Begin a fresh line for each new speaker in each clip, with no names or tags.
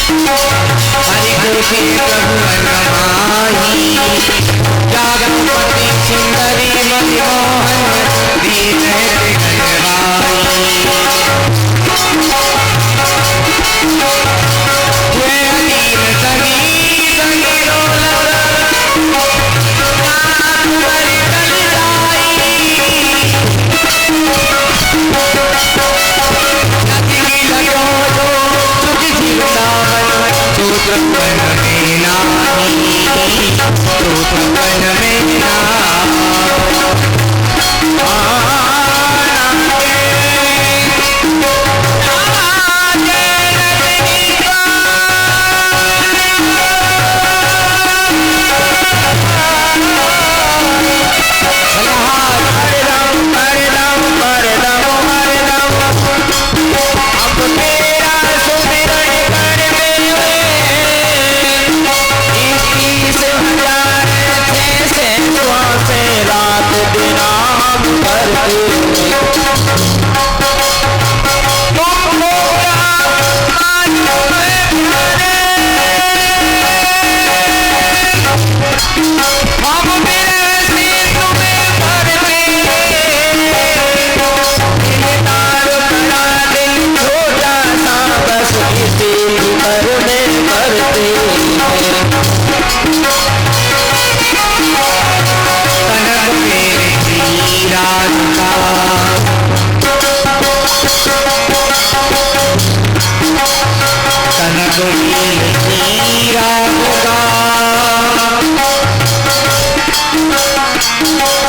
हरि गोपी प्रभु अनमाही जागपति सुंदरी मनमोहन दीन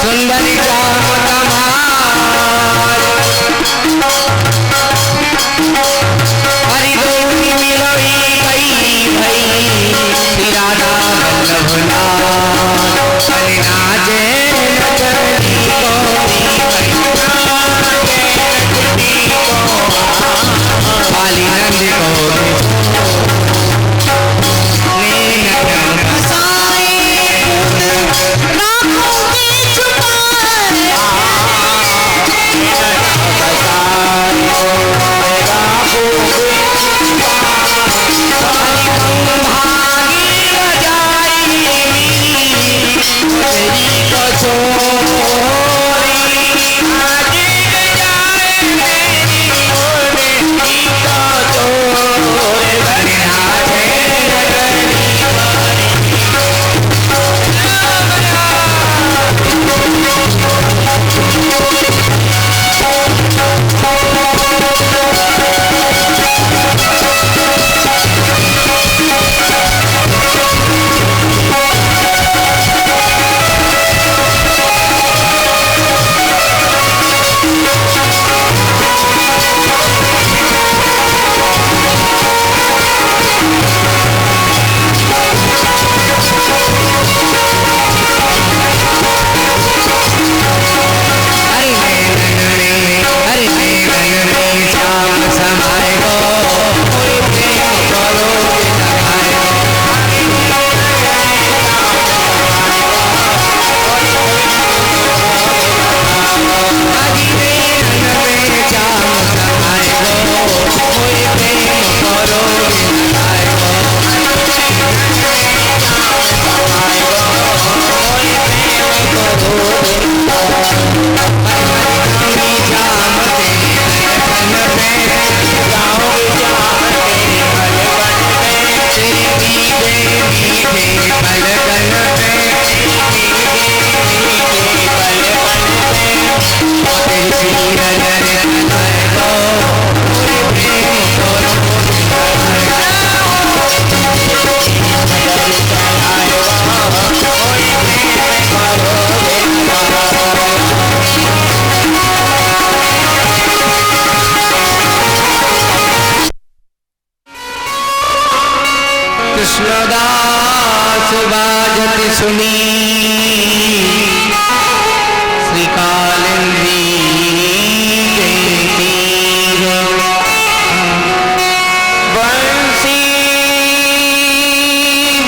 सुंदरी जाम तमार हरि गोपी मिलोई कई भई तिराना वल्लभ नाथ हरि नाजे नचनी बाली नंद कृष्णदास बाजत सुनी श्री कालिंदी बंसी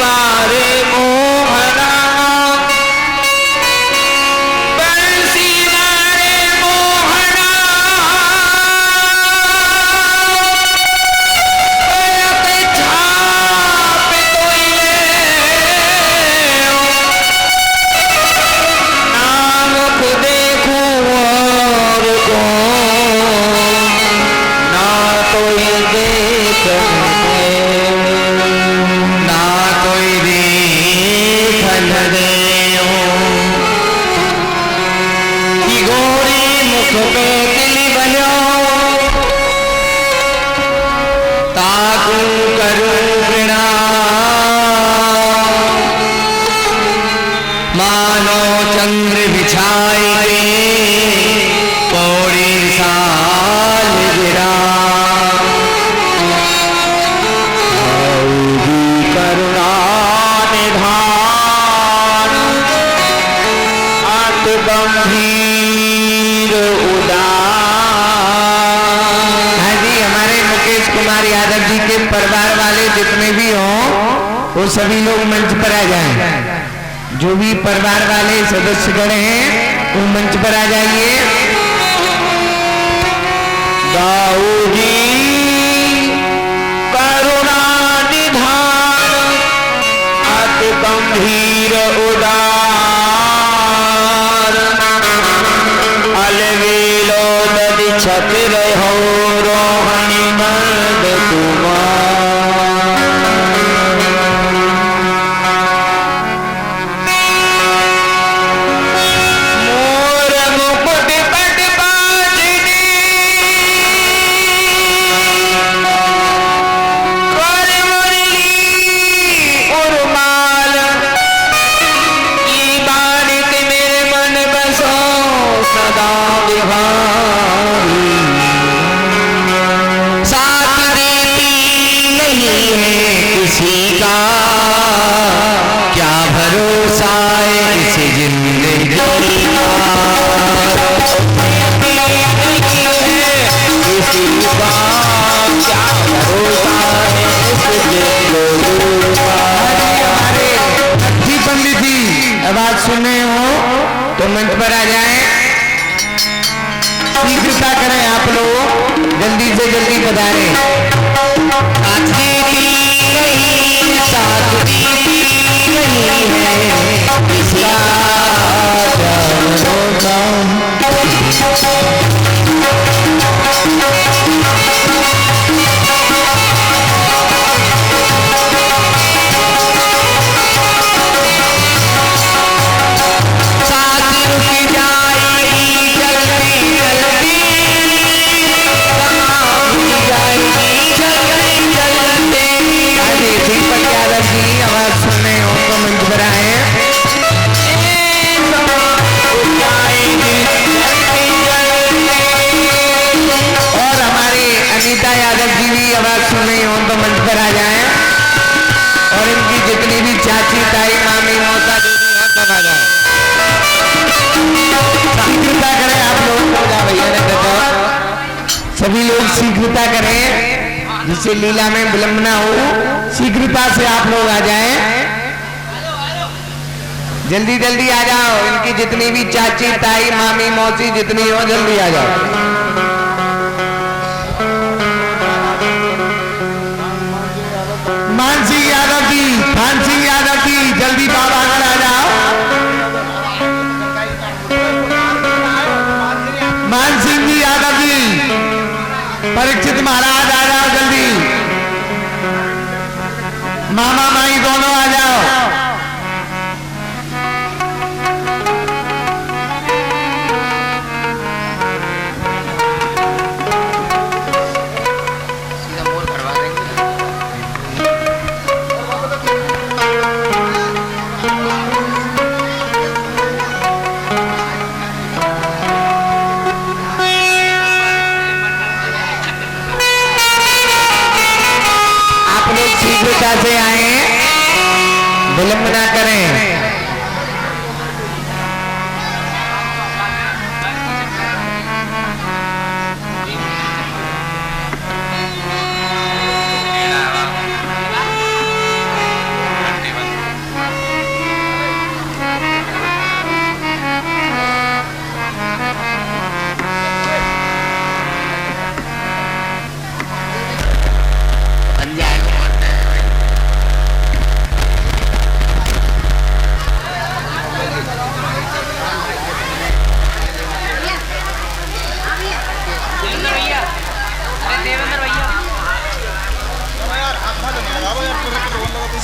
वारे मोहना बंसी वारे मोहना पलक छा के परिवार वाले जितने भी हों वो सभी लोग मंच पर आ जाएं। जो भी परिवार वाले सदस्यगण हैं वो मंच पर आ जाइए। दाऊदी करुणा निधान अति गंभीर उदार अलवेलो दधि छत रहो रोहिणी मर्द कुमार। मोर मुकुट पट बाजनी कर मुरली उर्माल की बारिक मेरे मन बसो सदा बिहारी। साथ देती नहीं है किसी का क्या भरोसा है इस जिंदगी का। किसी का क्या भरोसा है इस जिंदगी का। हमारे अच्छी पंडित जी आवाज सुन रहे हो तो मंच पर आ जाएं। शीघ्रता करें आप लोग, जल्दी से जल्दी पधारें। साथ देती नहीं है किसका क्या भरोसा। आवाज सुनने हो तो मंच पर आए। और हमारी अनीता यादव जी भी आवाज सुनने हो तो मंच पर आ जाएं। और इनकी जितनी भी चाची ताई मामी मौसा जो भी हो सब आ जाए। शीघ्रता करें आप लोग, भैया ने कहा सभी लोग शीघ्रता करें जिससे लीला में विलंब ना हो। शीघ्रता से आप लोग आ जाएं, जल्दी जल्दी आ जाओ। इनकी जितनी भी चाची ताई मामी मौसी जितनी हो जल्दी आ जाओ। मान सिंह यादव जी, खान सिंह यादव जी जल्दी बाबा घर आ जाओ। मान सिंह जी यादव जी, परीक्षित महाराज आ जाओ जल्दी। मामा माई दोनों आ जाओ। शीघ्रता से आए, विलंब ना करें।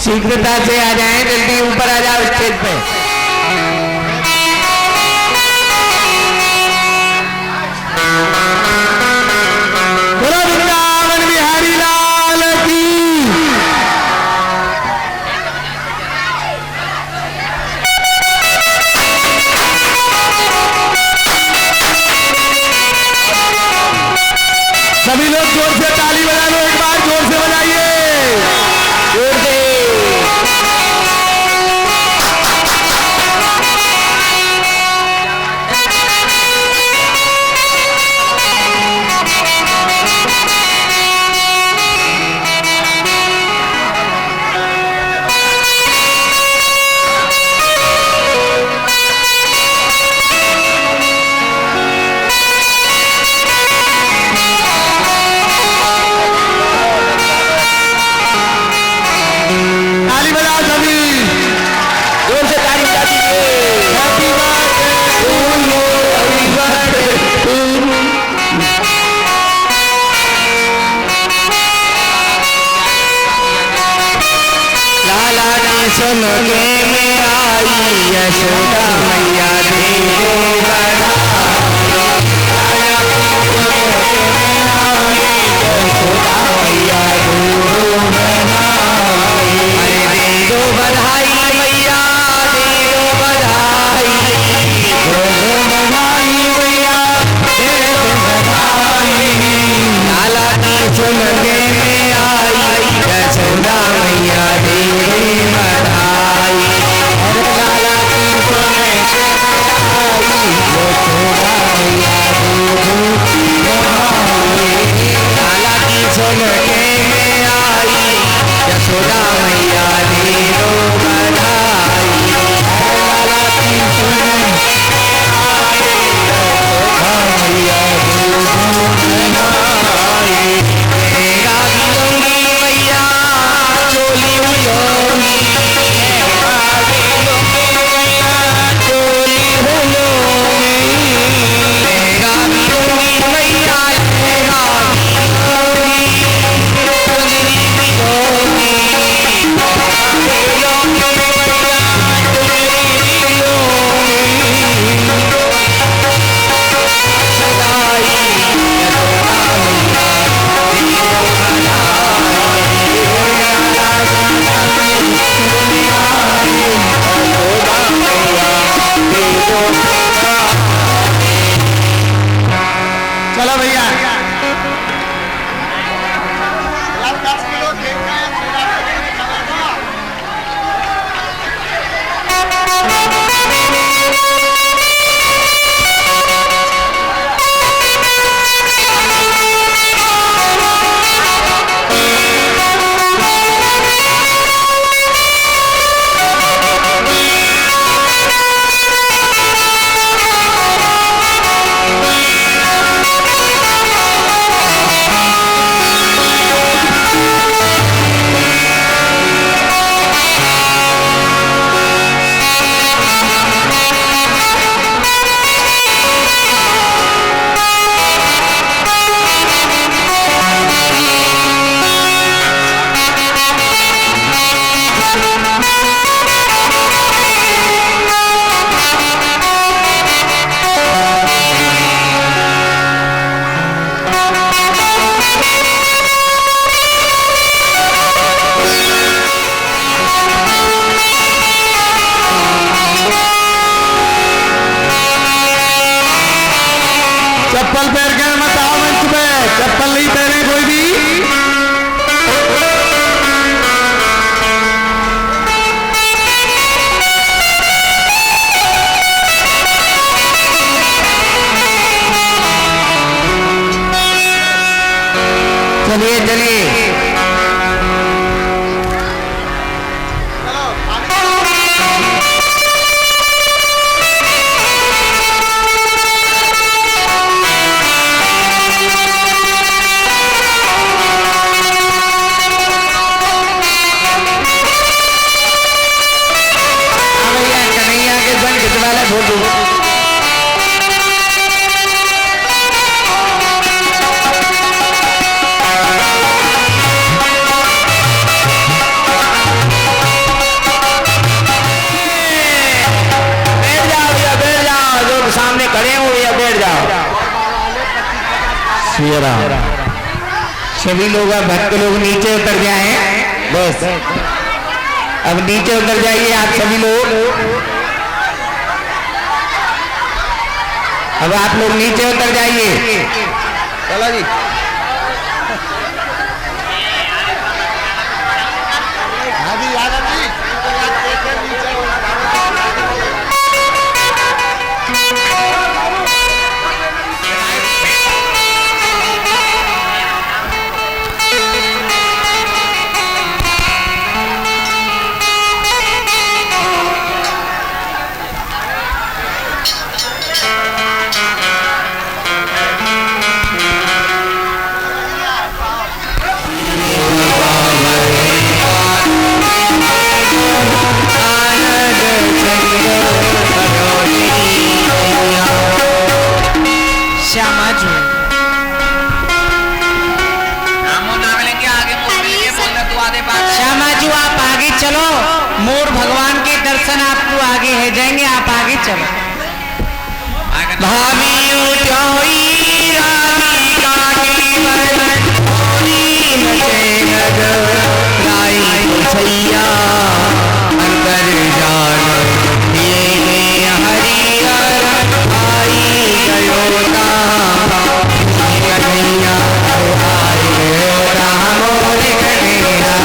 शीघ्रता से आ जाएं, जल्दी ऊपर आ जाओ स्टेज पे। बोलो वृंदावन बिहारी लाल की। सभी लोग जोर से ताली बजा लो, एक बार जोर से बजाइए, जोर से। सुनके में आई यशोदा मैया धीरे दो बधाई मैया दे दो बधाई मैया दे दो बधाई लाला की सुनके में आई यशोदा मैया दे बधाई लाला की सुनके लाला की सुनके में आई यशोदा मैया दे दो बधाई लाला की सुनके मैया दे दो बधाई तेरा दूंगी मैया चोली उलोंगी चोली उलोंगी तेरा दूंगी मैया तेरा दूंगी चोली उलोंगी चलो भैया चप्पल पहन कर मत आओ मंच पे, चप्पल नहीं पहने कोई भी। चलिए चलिए सामने खड़े हो या बैठ जाओ। सभी लोग अब भक्त लोग नीचे उतर जाएं, बस अब नीचे उतर जाइए आप सभी लोग। अब आप लोग नीचे उतर जाइए। चलो जी हाँ जी यादव जी चलो मोर
आगे चलो।
भाभी उठोई राधिका की बरनोई नचे नग गाई सैया अंदर जान ये हरियर आई गयो कन्हैया आए राम मोर कन्हैया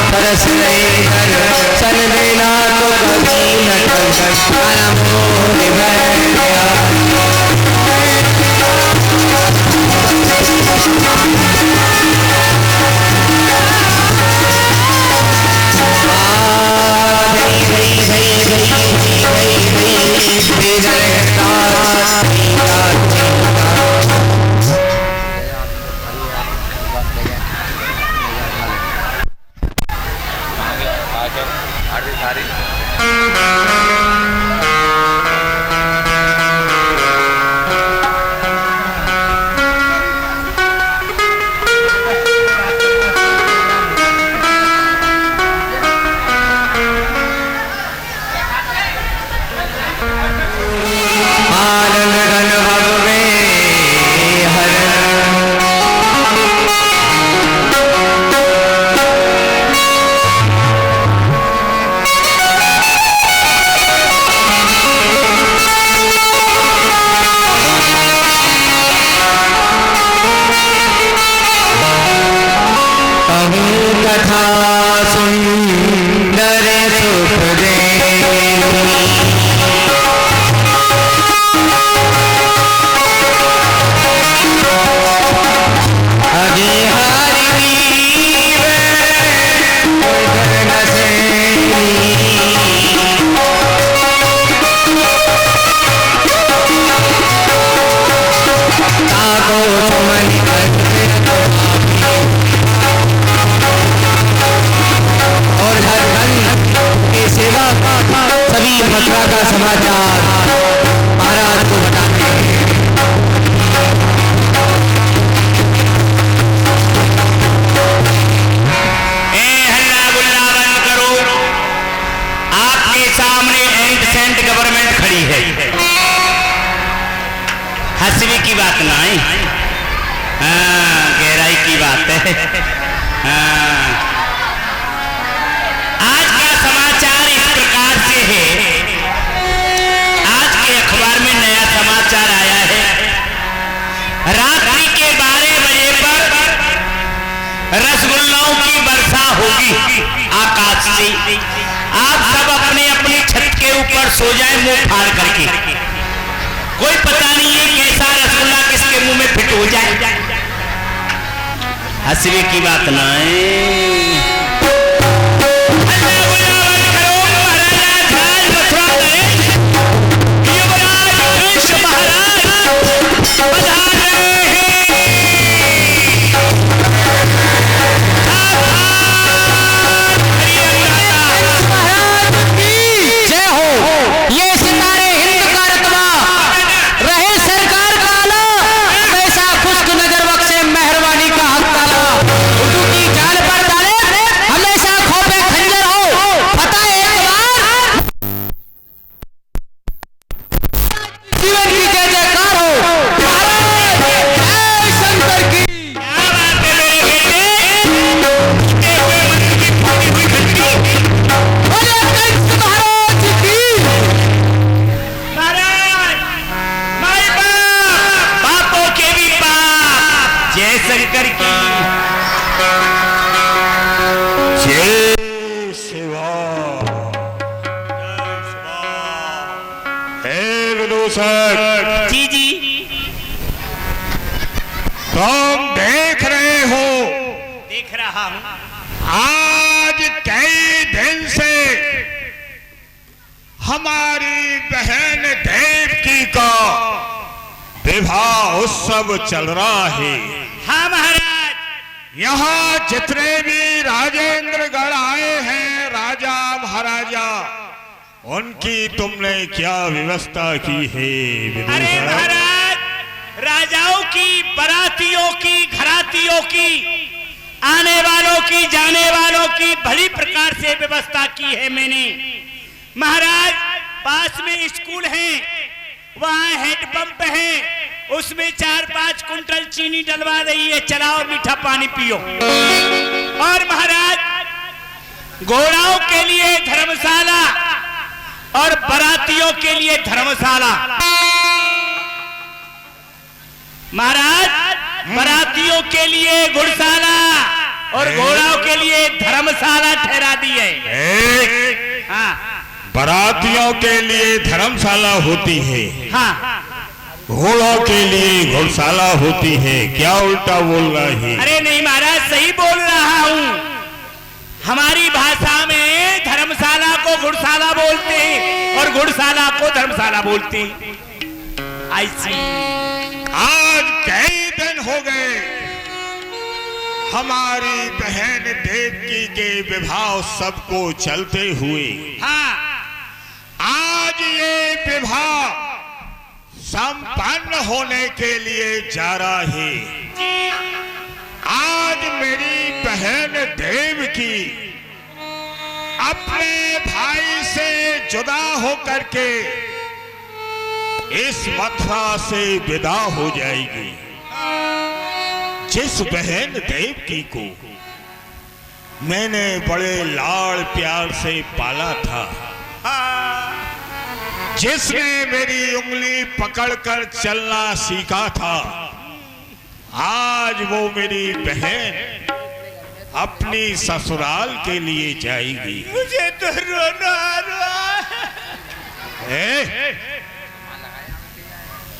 तरस नहीं कर सन देना तो कभी न कर मोर भैया कथा सुंदर सुख दे अभी हरि ताको सुमन सभी मथुरा का समाचार महाराज को बताते हैं।
हल्ला गुल्ला बंद करो। आपके सामने एंड गवर्नमेंट खड़ी है। हंसने की बात ना है, हाँ गहराई की बात है। हाँ आज का समाचार इस प्रकार से है। आज के अखबार में नया समाचार आया है। रात्रि के 12 बजे पर रसगुल्लाओं की वर्षा होगी आकाश से। आप सब अपने अपने छत के ऊपर सो जाए मुंह फाड़ करके। कोई पता नहीं है कैसा रसगुल्ला किसके मुंह में फिट हो जाए। हंसने की बात ना है।
मेहरबानी का हक ताला उर्दू की जान पर डाले
विदूषक,
जी जी,
तुम देख रहे हो
देख रहा हूं।
आज कई दिन से हमारी बहन देवकी का विवाह उत्सव चल रहा है।
हाँ महाराज,
यहाँ जितने भी राजेंद्रगढ़ आए हैं, राजा महाराजा, उनकी तुमने क्या व्यवस्था की है विदूषक?
अरे महाराज, राजाओं की, बारातियों की, घरातियों की, आने वालों की, जाने वालों की भली प्रकार से व्यवस्था की है मैंने। महाराज, पास में स्कूल है, वहाँ हैंडपंप है, उसमें 4-5 कुंटल चीनी डलवा रही है, चलाओ मीठा पानी पियो। और महाराज, घोड़ाओं के लिए धर्मशाला और बारातियों के लिए धर्मशाला। महाराज, बारातियों के लिए घुड़शाला और घोड़ाओं के लिए धर्मशाला ठहरा दी है। हाँ
बारातियों के लिए धर्मशाला होती है,
हाँ,
घोड़ों के लिए घुड़शाला होती है। क्या उल्टा बोल रहा है?
अरे नहीं महाराज, सही बोल रहा हूँ। हमारी भाषा में धर्मशाला को घुड़शाला बोलते हैं और घुड़शाला को धर्मशाला बोलते हैं। ऐसी
आज कई दिन हो गए हमारी बहन देवकी के विवाह उत्सव को चलते हुए।
हाँ,
आज ये विवाह संपन्न होने के लिए जा रहा है। आज मेरी बहन देवकी अपने भाई से जुदा होकर के इस मथुरा से विदा हो जाएगी। जिस बहन देवकी को मैंने बड़े लाड़ प्यार से पाला था, जिसने मेरी उंगली पकड़कर चलना सीखा था, आज वो मेरी बहन अपनी ससुराल के लिए जाएगी।
मुझे तो रोना आ रहा है।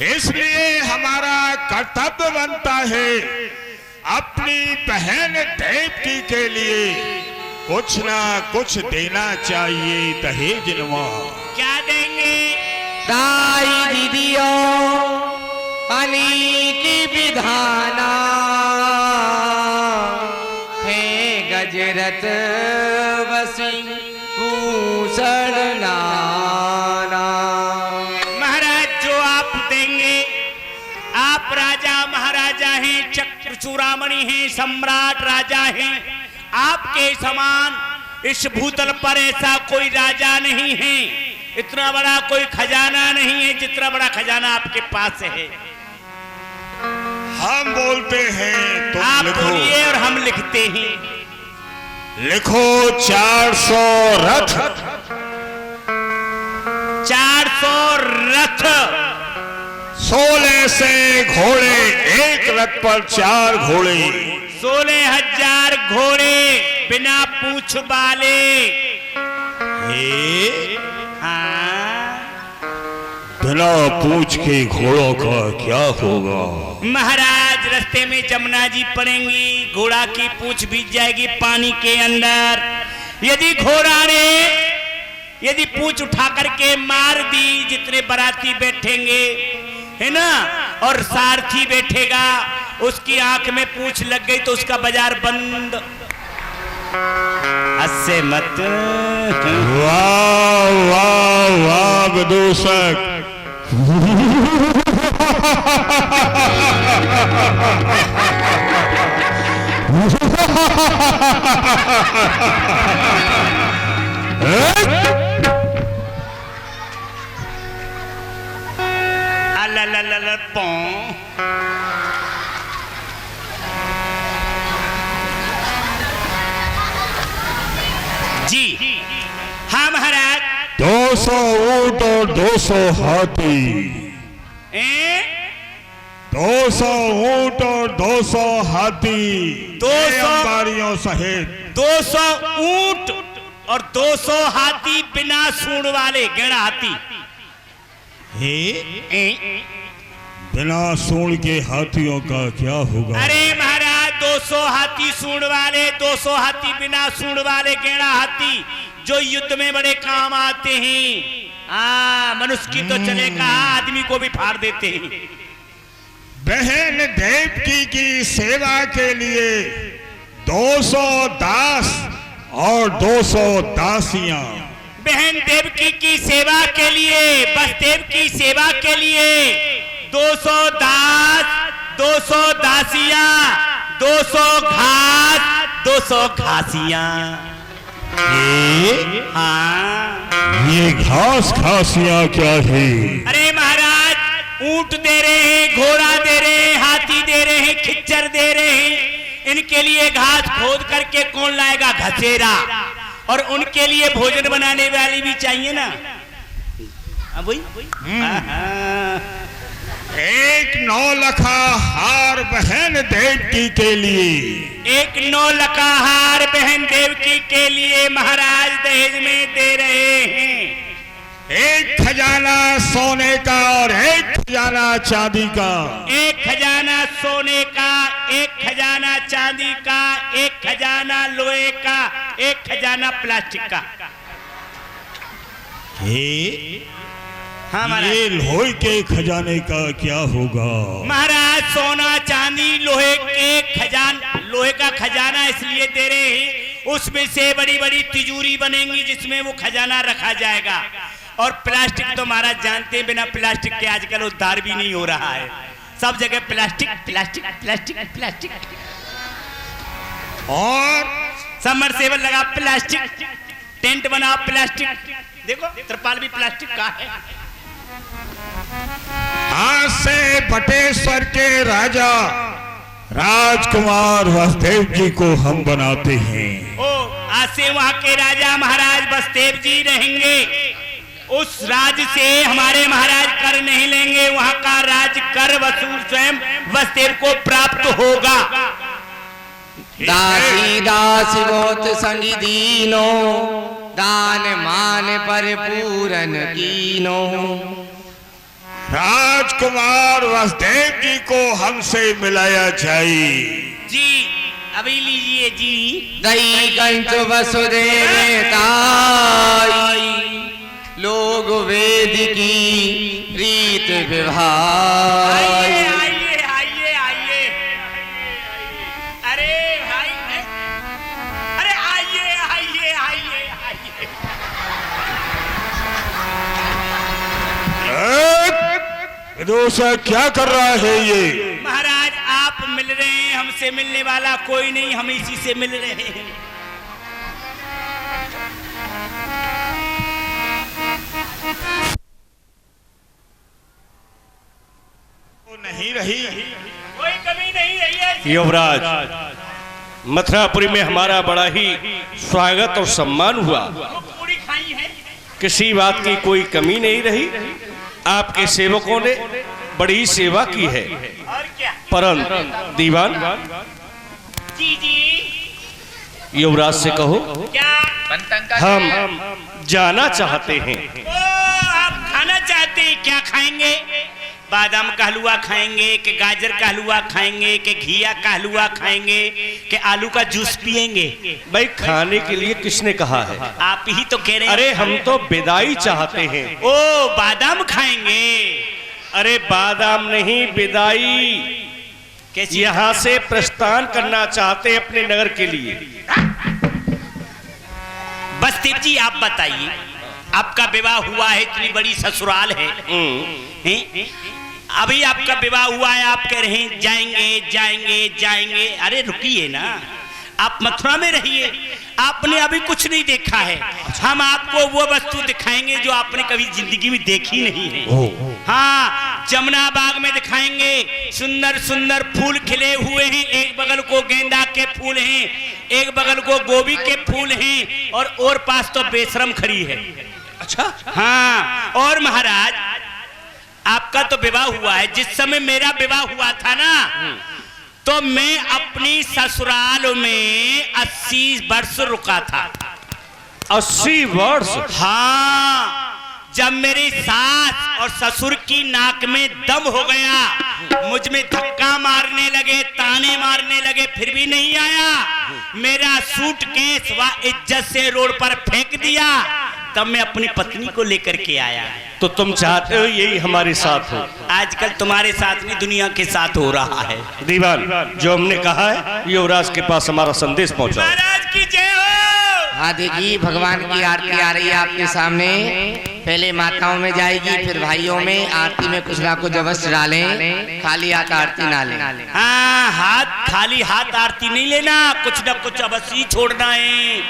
इसलिए हमारा कर्तव्य बनता है अपनी बहन देवकी के लिए कुछ ना कुछ देना चाहिए दहेज में।
क्या देंगे?
दाई दीदियों अली की विधाना है, गजरत वसी भूषण नाना।
महाराज, जो आप देंगे, आप राजा महाराजा हैं, चक्र चूड़ामणि हैं, सम्राट राजा हैं। आपके समान इस भूतल पर ऐसा कोई राजा नहीं है, इतना बड़ा कोई खजाना नहीं है जितना बड़ा खजाना आपके पास है।
हम बोलते हैं तुम
आप
लिखो।
बोलिए और हम लिखते हैं।
लिखो 400 रथ,
400 रथ,
16 से घोड़े, एक रथ पर 4 घोड़े,
16,000 घोड़े बिना पूंछ वाले। हाँ,
बिना पूछ के घोड़ों का क्या होगा?
महाराज, रास्ते में जमुना जी पड़ेंगी, घोड़ा की पूंछ भीग जाएगी पानी के अंदर। यदि घोड़ा ने यदि पूंछ उठा करके मार दी, जितने बाराती बैठेंगे है ना, और सारथी बैठेगा, उसकी आंख में पूंछ लग गई तो उसका बाजार बंद। हंसे मत।
वाह वाह वाह विदूषक।
जी हाँ महाराज।
200 ऊंट और 200 हाथी। 200 ऊंट और 200 हाथी,
200
अंबारियों सहित
200 ऊंट और 200 हाथी बिना सूंड वाले, गेड़ा हाथी।
हे बिना सूंड के हाथियों का क्या होगा?
अरे महाराज 200 हाथी सूंड वाले, 200 हाथी बिना सूंड वाले, गेड़ा हाथी जो युद्ध में बड़े काम आते हैं। मनुष्य की तो चले कहा, आदमी को भी फाड़ देते हैं।
बहन देवकी की सेवा के लिए 200 दास और 200 दासियां।
बहन देवकी की सेवा के लिए, बसदेव की सेवा के लिए 200 दास, 200 दासियां, 200 घास, 200 घासियां।
ये घास घासियां क्या है?
अरे महाराज, ऊंट दे रहे हैं, घोड़ा दे रहे हैं, हाथी दे रहे हैं, खच्चर दे रहे हैं। इनके लिए घास खोद करके कौन लाएगा? घसेरा। और उनके लिए भोजन बनाने वाली भी चाहिए ना। अब
एक 9 लखा हार बहन देवकी के लिए,
एक 9 लखा हार बहन देवकी के लिए महाराज दहेज में दे रहे हैं।
एक खजाना सोने का और एक खजाना चांदी का।
एक खजाना सोने का, एक खजाना चांदी का, एक खजाना लोहे का, एक खजाना प्लास्टिक का। हाँ महाराज।
ये लोहे के खजाने का क्या होगा?
महाराज सोना चांदी लोहे के खजाना, लोहे का खजाना इसलिए दे रहे हैं, उसमें से बड़ी बड़ी तिजोरी बनेंगी जिसमें वो खजाना रखा जाएगा। और प्लास्टिक तो महाराज जानते हैं, बिना प्लास्टिक के आजकल उद्धार भी नहीं हो रहा है। सब जगह प्लास्टिक प्लास्टिक प्लास्टिक प्लास्टिक।
और
सबमर्सिबल लगा प्लास्टिक, टेंट बना प्लास्टिक, देखो त्रिपाल भी प्लास्टिक का है।
आज से बटेश्वर के राजा राजकुमार वसुदेव जी को हम बनाते हैं।
ओ आज से वहाँ के राजा महाराज वसुदेव जी रहेंगे। उस राज से हमारे महाराज कर नहीं लेंगे, वहाँ का राज कर वसूल स्वयं वसुदेव को प्राप्त होगा।
दासी दास बहुत संगी दीनो, दान मान पर पूरन कीनो।
राजकुमार वसुदेव जी को हमसे मिलाया जाए।
जी अभी लीजिए जी।
दई कंठ वसुदेव ताई, लोग वेद की रीत विभाई।
आइए आइए आइए आइए, अरे भाई, अरे आइए आइए आइए आइए।
दोसा क्या कर रहा है ये?
महाराज आप मिल रहे हैं, हमसे मिलने वाला कोई नहीं, हम इसी से मिल रहे हैं।
नहीं रही,
कोई कमी नहीं रही है।
युवराज, मथुरापुरी में हमारा बड़ा ही स्वागत और सम्मान हुआ।
वो पूरी खाई है।
किसी बात की कोई कमी नहीं रही। आपके सेवकों ने बड़ी सेवा की है।
और क्या?
परंतु दीवान,
जी जी
युवराज से कहो
क्या?
हम जाना चाहते हैं।
ओ आप खाना चाहते हैं, क्या खाएंगे? बादाम का हलवा खाएंगे कि गाजर का हलवा खाएंगे कि घिया का हलवा खाएंगे कि आलू का जूस पिएंगे?
भाई खाने के लिए किसने कहा है?
आप ही तो कह रहे हैं।
अरे हम तो विदाई चाहते हैं।
ओ बादाम खाएंगे?
अरे बादाम नहीं, विदाई।
कैसी?
यहाँ से प्रस्थान करना चाहते हैं अपने नगर के लिए।
वसुदेव जी आप बताइए, आपका विवाह हुआ है, इतनी बड़ी ससुराल है, हैं? अभी आपका विवाह हुआ है, आप कह रहे हैं जाएंगे जाएंगे जाएंगे। अरे रुकिए ना, आप मथुरा में रहिए, आपने अभी कुछ नहीं देखा है। हम आपको वो वस्तु दिखाएंगे जो आपने कभी जिंदगी में देखी नहीं है। हाँ, जमुना बाग में दिखाएंगे, सुंदर सुंदर फूल खिले हुए हैं। एक बगल को गेंदा के फूल हैं, एक बगल को गोभी के फूल हैं, और पास तो बेशरम खड़ी है।
अच्छा,
हाँ, और महाराज आपका तो विवाह हुआ है। जिस समय मेरा विवाह हुआ था ना, तो मैं अपनी ससुराल में 80 वर्ष रुका था।
80 वर्ष?
हाँ, जब मेरी सास और ससुर की नाक में दम हो गया, मुझ में धक्का मारने लगे, ताने मारने लगे, फिर भी नहीं आया, मेरा सूटकेस व इज्जत से रोड पर फेंक दिया, तब मैं अपनी पत्नी को लेकर के आया।
तो तुम चाहते हो यही हमारे साथ हो?
आजकल तुम्हारे साथ नहीं, दुनिया के साथ हो रहा है।
दीवान, जो हमने कहा है युवराज के पास हमारा संदेश पहुंचाओ।
महाराज की जय हो।
हाँ देखिए, भगवान की आरती आ रही है आपके सामने। पहले माताओं में जाएगी, फिर भाइयों में। आरती में कुछ ना कुछ अवश्य डालें, खाली हाथ आरती ना लें।
हाँ, हाथ खाली हाथ आरती नहीं लेना, कुछ न कुछ अवश्य छोड़ना है।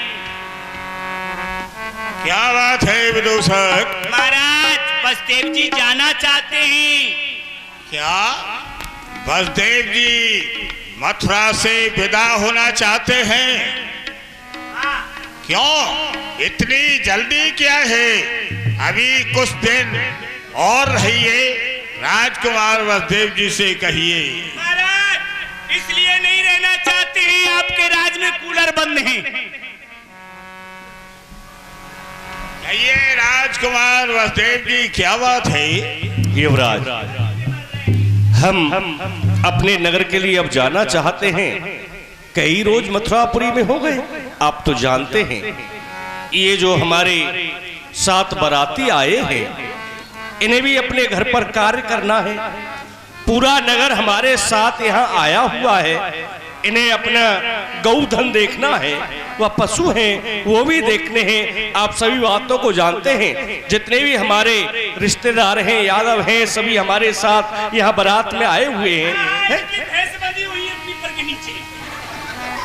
क्या बात है विदूषक?
महाराज, बसदेव जी जाना चाहते हैं।
क्या बसदेव जी मथुरा से विदा होना चाहते हैं? क्यों इतनी जल्दी क्या है? अभी कुछ दिन और रहिए, राजकुमार बसदेव जी से कहिए।
महाराज, इसलिए नहीं रहना चाहते हैं, आपके राज में कूलर बंद हैं।
कहिए राजकुमार बसदेव जी, क्या बात है?
युवराज, हम अपने नगर के लिए अब जाना चाहते हैं। कई रोज मथुरापुरी में हो गए। आप तो जानते हैं, ये जो हमारे 7 बाराती आए हैं, इन्हें भी अपने घर पर कार्य करना है। पूरा नगर हमारे साथ यहाँ आया हुआ है। इन्हें अपना गौधन देखना है, वह पशु हैं वो भी देखने हैं। आप सभी बातों को जानते हैं। जितने भी हमारे रिश्तेदार हैं, यादव हैं, सभी हमारे साथ यहाँ बारात में आए हुए हैं।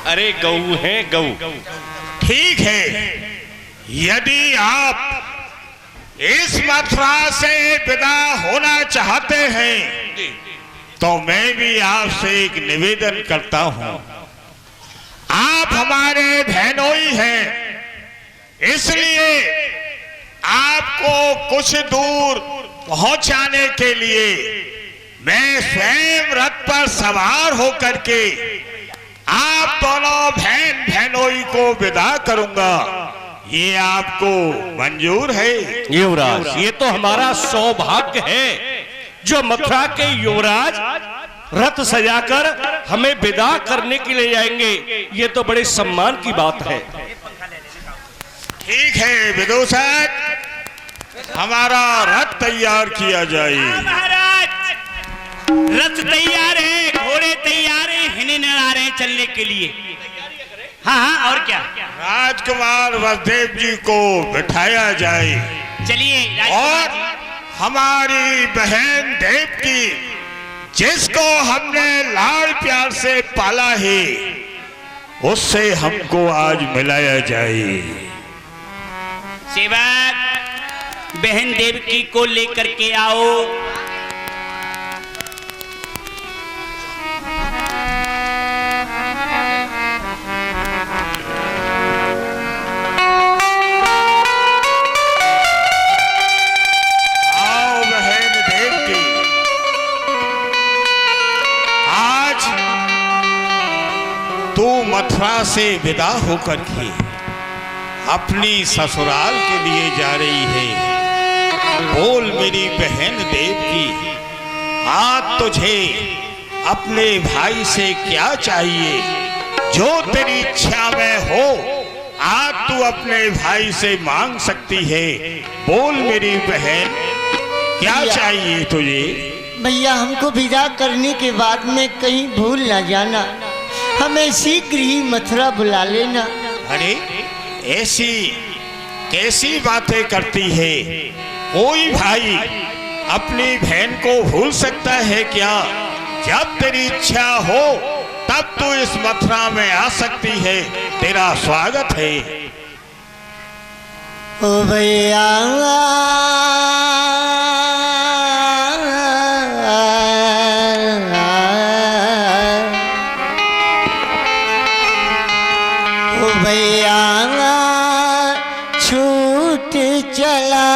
अरे गऊ हैं, गऊ।
ठीक है, यदि आप इस मथुरा से विदा होना चाहते हैं तो मैं भी आपसे एक निवेदन करता हूं। आप हमारे बहनोई हैं, इसलिए आपको कुछ दूर पहुंचाने के लिए मैं स्वयं रथ पर सवार होकर के आप दोनों बहन बहनोई को विदा करूंगा। ये आपको मंजूर है?
युवराज, ये तो हमारा सौभाग्य है जो मथुरा के युवराज रथ सजाकर हमें विदा करने के लिए जाएंगे। ये तो बड़े सम्मान की बात है।
ठीक है विदूषक, हमारा रथ तैयार किया जाए।
महाराज, रथ तैयार है, घोड़े तैयार है, हिने आ रहे हैं चलने के लिए। हाँ हाँ, और क्या?
राजकुमार बसदेव जी को बिठाया जाए।
चलिए।
और हमारी बहन देवकी, जिसको हमने लाल प्यार से पाला है, उससे हमको आज मिलाया जाए।
सेवक, बहन देवकी को लेकर के आओ।
तू मथुरा से विदा होकर के अपनी ससुराल के लिए जा रही है। बोल मेरी बहन देवकी, आज तुझे अपने भाई से क्या चाहिए? जो तेरी इच्छा में हो, आज तू अपने भाई से मांग सकती है। बोल मेरी बहन, क्या चाहिए तुझे?
भैया, हमको विदा करने के बाद में कहीं भूल ना जाना, हमें शीघ्र ही मथुरा बुला लेना।
अरे ऐसी कैसी बातें करती है? कोई भाई अपनी बहन को भूल सकता है क्या? जब तेरी इच्छा हो तब तू इस मथुरा में आ सकती है। तेरा स्वागत है।
ओ भैया, छूट चला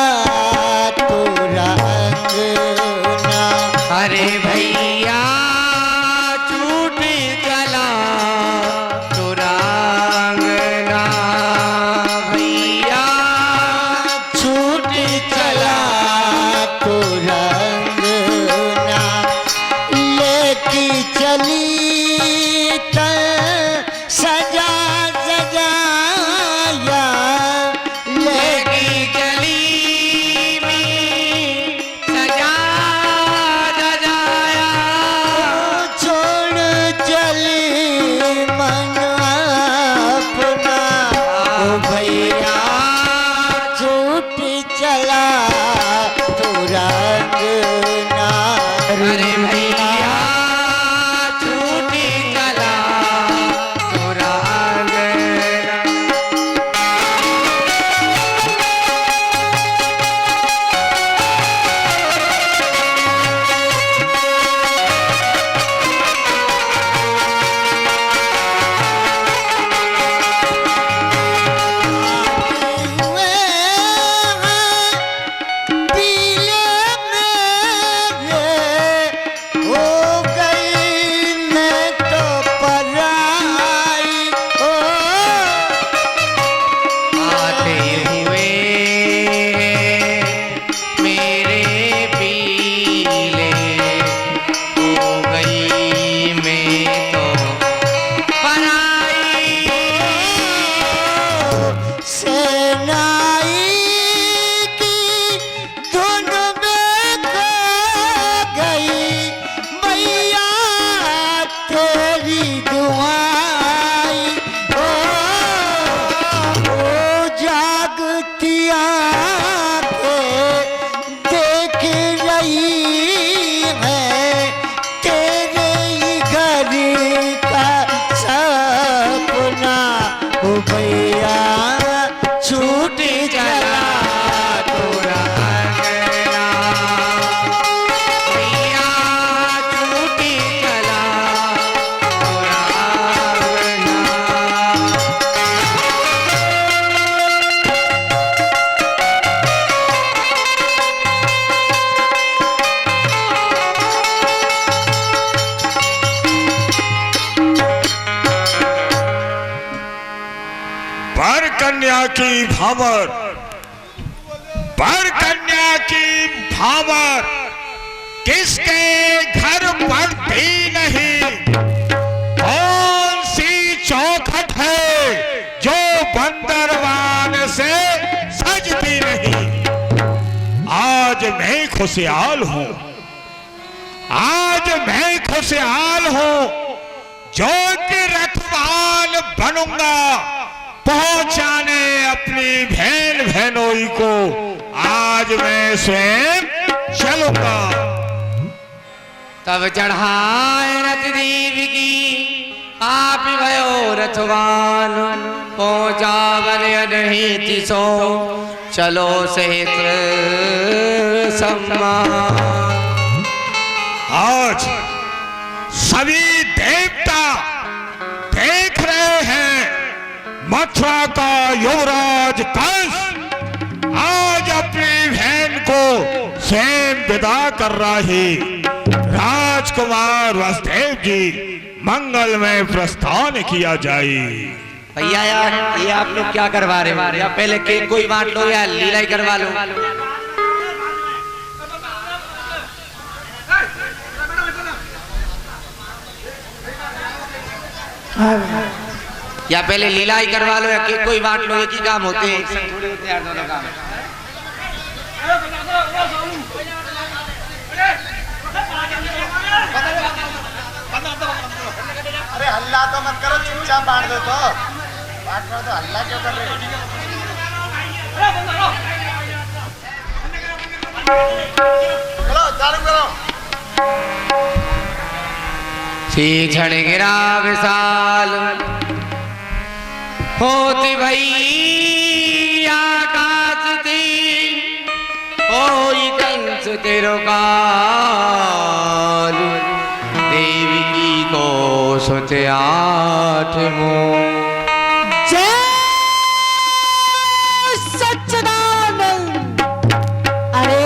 तोरा अंगना।
अरे भैया, छूट चला तोरा अंगना। भैया,
छूट चला
कन्या की भावर, वर कन्या की भावर किसके घर पड़ती नहीं। कौन सी चौखट है जो बंदरवान से सजती नहीं। आज मैं खुशहाल हूं, आज मैं खुशहाल हूं, जो कि रखवाल बनूंगा पहुंचाने अपनी बहन बहनोई को। आज मैं स्वयं चलूंगा।
तब चढ़ाए रथ देव की आप भयो रथवान, पहुंचा बन अनहित सो चलो सहित सम्मान।
आज सभी देवता देख रहे हैं मथुरा का युवराज कंस आज अपनी बहन को स्वयं विदा कर रहा है। राजकुमार वसुदेव जी मंगल में प्रस्थान किया जाए।
भैया यार ये आप लोग क्या करवा रहे हो? या पहले केक कोई बांट लो या लीला ही करवा लो। या पहले लीला ही करवा लो या केक कोई बांट लो, एक ही काम होते हैं, थोड़े होते हैं दोनों काम।
अरे हल्ला तो मत करो, चुपचाप बांट दो। तो बांट रहे हो तो हल्ला क्यों कर रहे हो? चलो चालू करो।
क्षण गिरा विशाल होती भई आकाश थी, होई कंस तेरो काल, देवी को सोते आठ मुंह।
सच्चिदानंद। अरे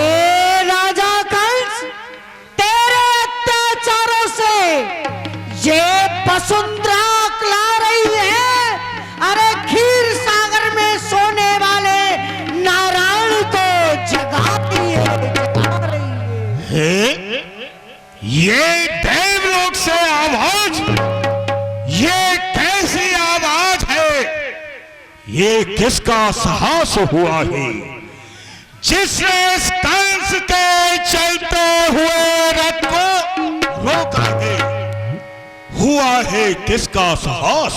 राजा कंस, तेरे अत्याचारों से ये वसुंधरा ला रही है। अरे क्षीर सागर में सोने वाले नारायण को जगाती है, जगा रही है।
ये देवलोक से आवाज, ये कैसी आवाज है? ये किसका साहस हुआ है जिसने इस कंस के चलते हुए रथ को रोका है? हुआ है किसका साहस?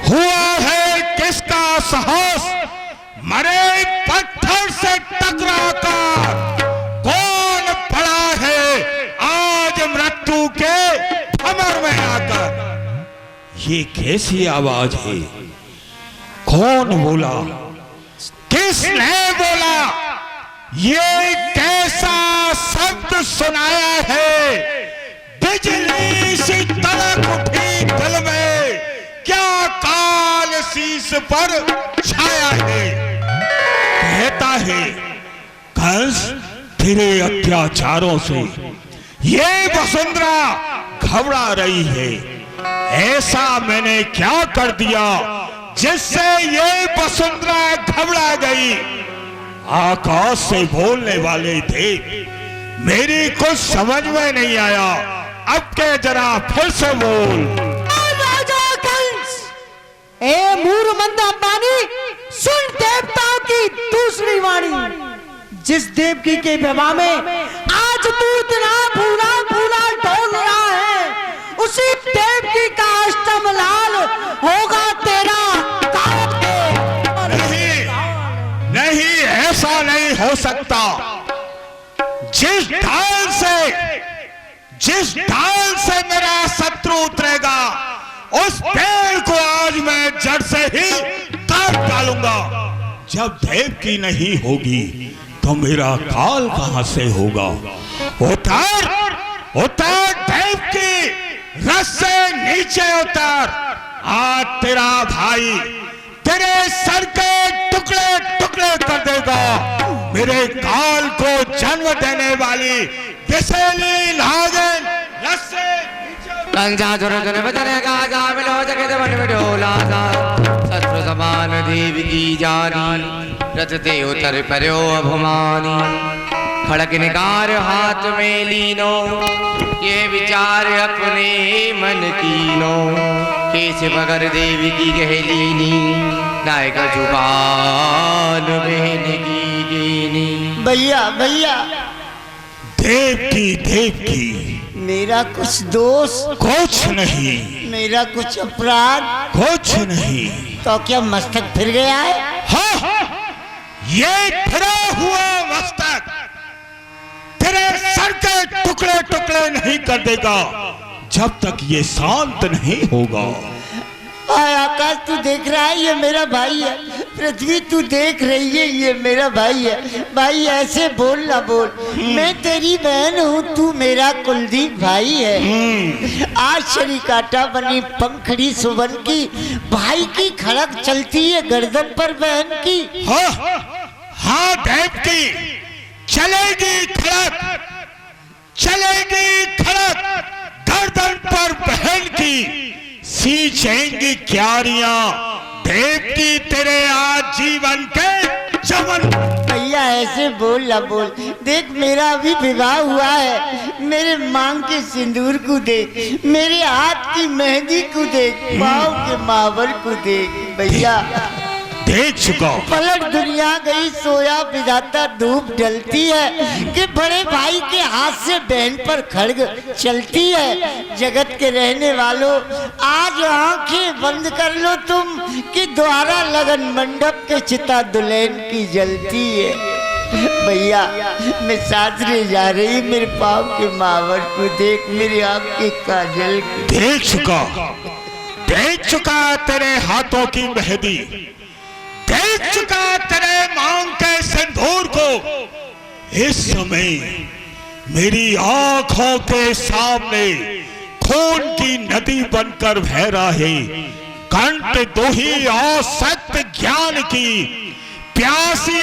हुआ है किसका साहस? मरे पत्थर से टकराकर कौन पड़ा है आज मृत्यु के भंवर में आकर? ये कैसी आवाज है? कौन बोला? किसने बोला? ये कैसा शब्द सुनाया है? बिजली सी तड़क उठी दिल में, क्या काल शीश पर छाया है? कहता है कंस तेरे अत्याचारों से ये वसुंधरा घबरा रही है। ऐसा मैंने क्या कर दिया जिससे ये वसुंधरा घबरा गई? आकाश से बोलने वाले थे, मेरी कुछ समझ में नहीं आया। अब के जरा फिर से बोल।
राजा कंस, ए मूर्खमंद अंबानी, सुन देवताओं की दूसरी वाणी। जिस देवकी के विवाह में आज तू इतना भूला भूला डोल रहा है, उसी देवकी का अष्टम लाल होगा तेरा
नहीं, नहीं, ऐसा नहीं हो सकता। जिस ढाल से मेरा शत्रु उतरेगा उस पेड़ को आज मैं जड़ से ही काट डालूंगा। जब देवकी नहीं होगी तो मेरा काल कहां से होगा? उतर, उतर देवकी, रथ से नीचे उतर। आज तेरा भाई तेरे सर के टुकड़े टुकड़े कर देगा। मेरे काल को जन्म देने वाली विषैली नागिन रथ से नीचे
कंजा झुर झुर बजने गाजा मिलो जगत बन मिलो लाजा शत्रु समान देव की जानी रचते उतर पर्यो अभिमानी खड़क निकार हाथ में लीनो ये विचार अपने मन कीनो केस बगर देव की गहलीनी नायक जुबान बहन की गेनी।
भैया भैया
देव की
मेरा कुछ दोष,
कुछ नहीं,
मेरा कुछ अपराध,
कुछ नहीं।
तो क्या मस्तक फिर गया है?
हाँ, ये फिरा हुआ मस्तक तेरे सर के टुकड़े टुकड़े नहीं कर देगा जब तक ये शांत नहीं होगा।
आकाश तू देख रहा है ये मेरा भाई है, पृथ्वी तू देख रही है ये मेरा भाई है। भाई ऐसे बोल ना बोल, मैं तेरी बहन हूँ, तू मेरा कुलदीप भाई है। आज शरी काटा बनी पंखड़ी सुबन की, भाई की खड़क चलती है गर्दन पर बहन की।
हाँ देव की चलेगी खड़क, चलेगी खड़क गर्दन पर बहन की, सींचेंगी क्यारियां देव की तेरे आज जीवन के चमन।
भैया ऐसे बोल ना बोल, देख मेरा अभी विवाह हुआ है, मेरे मांग के सिंदूर को देख, मेरे हाथ की मेहंदी को देख, पाँव के मावर को देख। भैया
देख चुका
पलट दुनिया गई सोया विधाता, धूप ढलती है कि बड़े भाई के हाथ से बहन पर खड़ग चलती है। जगत के रहने वालों आज आंखें बंद कर लो तुम कि द्वारा लगन मंडप के चिता दुल्हन की जलती है। भैया मैं सासरे जा रही, मेरे पाँव के मावर को देख, मेरी आँख के काजल को
देख चुका तेरे हाथों की मेहंदी, देख चुका तेरे मांग के सिंदूर को। इस समय मेरी आंखों के सामने खून की नदी बनकर बह रहा है। कंठ दोही और सत्य ज्ञान की प्यासी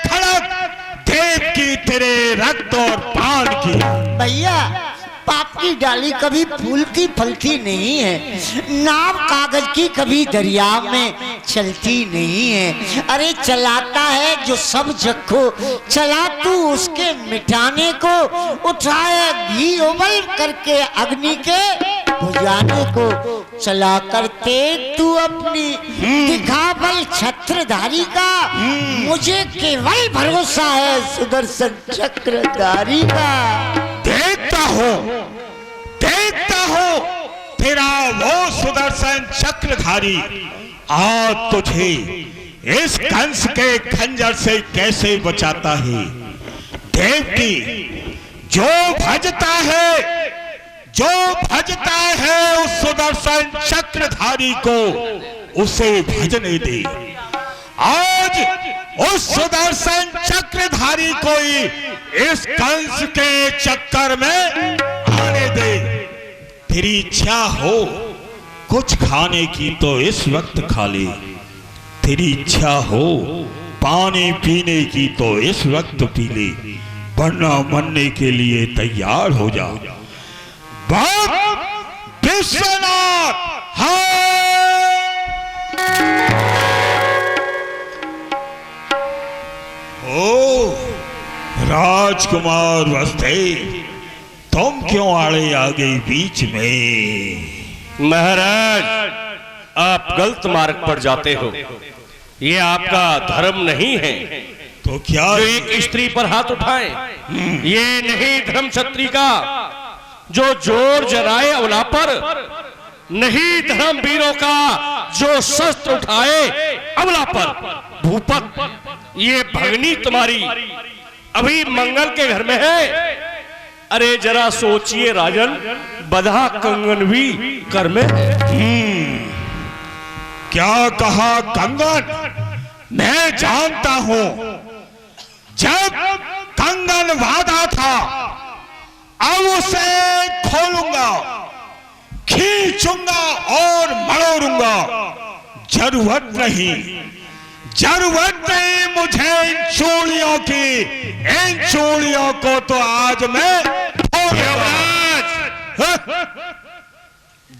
खड़क देव की तेरे रक्त और प्राण की।
भैया पाप की डाली कभी फूलती फलती नहीं है, नाव कागज की कभी दरिया में चलती नहीं है। अरे चलाता है जो सब जग को, चला तू उसके मिटाने को, उठाया घी उबल करके अग्नि के बुझाने को, चला करते तू अपनी दिखा बल छत्रधारी का, मुझे केवल भरोसा है सुदर्शन चक्रधारी का।
देखता हो तेरा वो सुदर्शन चक्रधारी आज तुझे इस कंस के खंजर से कैसे बचाता है। देव की जो भजता है उस सुदर्शन चक्रधारी को उसे भजने दे। आज उस सुदर्शन चक्रधारी को ही इस कंस के चक्कर में आने दे। तेरी इच्छा हो कुछ खाने की तो इस वक्त खा ले, तेरी इच्छा हो पानी पीने की तो इस वक्त पी ले, वरना मरने के लिए तैयार हो जा। बाप विश्वनाथ राजकुमार वस्ते, तुम क्यों आड़े आ गई बीच में?
महाराज आप गलत मार्ग पर जाते हो, ये आपका धर्म नहीं है।
तो क्या
जो एक स्त्री पर हाथ उठाए, ये नहीं धर्म क्षत्रिय का। जो जोर जराए अवला पर, नहीं धर्म वीरों का जो शस्त्र उठाए अवला पर। भूपत ये भगनी तुम्हारी अभी मंगल के घर में है। अरे जरा सोचिए राजन, बधा कंगन भी कर में।
क्या कहा कंगन? मैं जानता हूं, जब कंगन वादा था अब उसे खोलूंगा, खींचूंगा और मरोड़ूंगा। जरूरत नहीं मुझे इन चूड़ियों की, इन चूड़ियों को तो आज मैं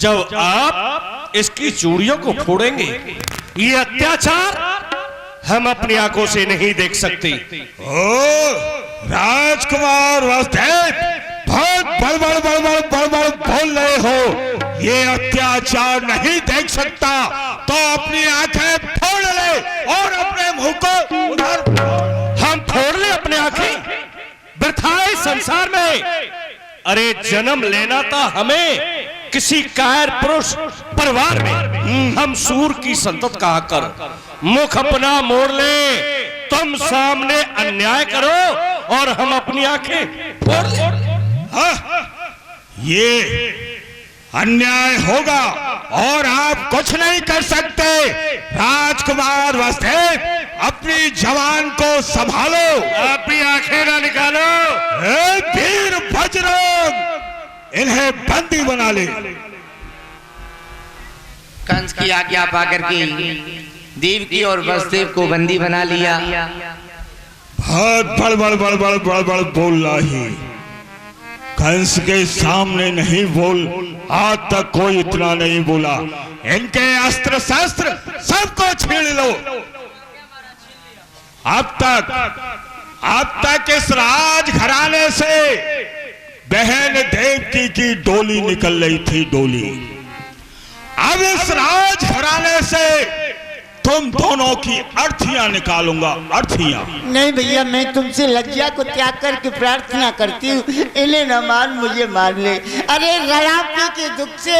जब आप इसकी चूड़ियों को फोड़ेंगे, ये अत्याचार हम अपनी आंखों से नहीं देख सकते।
ओ राजकुमार वसुदेव, बहुत बड़ बोल रहे हो। ये अत्याचार नहीं देख सकता तो अपनी आंखें फोड़ ले और अपने मुंह को उधर।
हम फोड़ ले अपने आंखें? वृथा इस संसार में। अरे जन्म लेना था हमें किसी कायर पुरुष परिवार में। हम सूर की संतत कहा कर मुख अपना मोड़ ले। तुम सामने अन्याय करो और हम अपनी आंखें फोड़ ले।
ये अन्याय होगा और आप कुछ नहीं कर सकते। राजकुमार वसुदेव, अपनी जवान को संभालो।
आप भी आंखें ना निकालो।
ए वीर बजरंग, इन्हें बंदी बना ले।
कंस की आज्ञा पाकर के देवकी और वसुदेव को बंदी बना लिया।
बहुत बड़ बोल रहा है। कंस के सामने नहीं बोल, आज तक कोई इतना नहीं बोला। इनके अस्त्र शस्त्र सबको छीन लो। अब तक इस राज घराने से बहन देवकी की डोली निकल रही थी, डोली। अब इस राज घराने से तुम दोनों की अर्थियां निकालूंगा, अर्थियां।
नहीं भैया, मैं तुमसे लज्जा को त्याग करके प्रार्थना करती हूँ, इन्हें न मार, मुझे मार ले। अरे रड़ापी के दुख से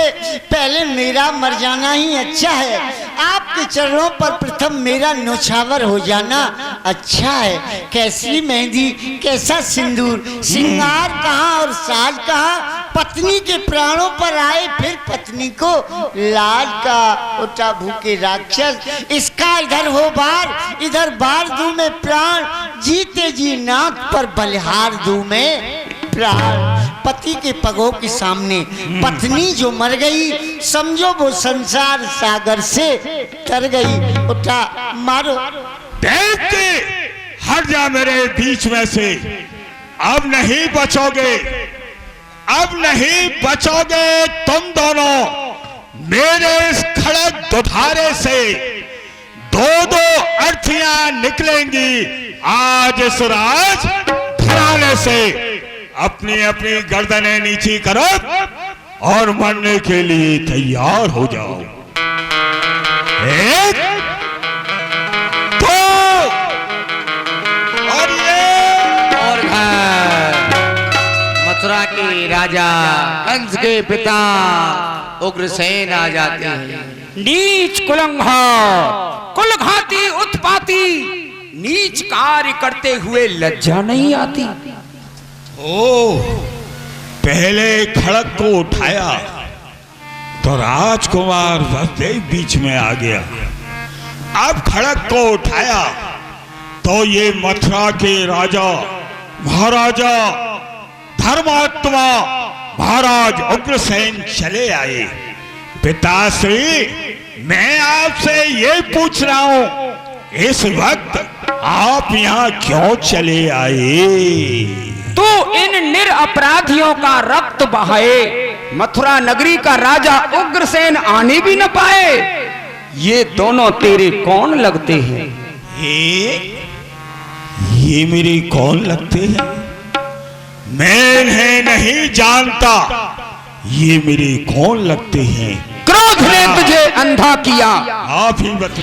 पहले मेरा मर जाना ही अच्छा है। आपके चरणों पर प्रथम मेरा नौछावर हो जाना अच्छा है। कैसी मेहंदी, कैसा सिंदूर, श्रृंगार कहाँ और साज कहाँ। पत्नी के प्राणों पर आए, फिर पत्नी को लाज का। उठा भूखे राक्षस, इसका इधर हो बार, इधर बार दूं मैं प्राण। जीते जी नाक पर बलिहार दूं मैं प्राण। पति के पगों के सामने पत्नी जो मर गई, समझो वो संसार सागर से तर गई। उठा मारो।
देख के हट जा मेरे बीच में से। अब नहीं बचोगे, अब नहीं बचोगे तुम दोनों। मेरे इस खड़क दुधारे से दो अर्थियां निकलेंगी आज इस राज घराने से। अपनी अपनी गर्दनें नीची करो और मरने के लिए तैयार हो जाओ। एक, दो, और ये।
और मथुरा के राजा कंस के पिता उग्रसेन आ जाते हैं।
नीच कुलंघा, कुलघाती उत्पाती, नीच कार्य करते हुए लज्जा नहीं आती।
ओ, पहले खड़क को उठाया तो राजकुमार वसुदेव बीच में आ गया। अब खड़क को उठाया तो ये मथुरा के राजा महाराजा धर्मात्मा महाराज उग्रसेन चले आए। पिताश्री, मैं आपसे ये पूछ रहा हूं, इस वक्त आप यहाँ क्यों चले आए?
तो इन निरपराधियों का रक्त बहाए मथुरा नगरी का राजा उग्रसेन आने भी न पाए। ये दोनों तेरे कौन लगते हैं?
ये मेरे कौन लगते हैं? मैं इन्हें नहीं जानता। ये मेरे कौन लगते हैं?
क्रोध ने तुझे अंधा किया।
आप ही बता।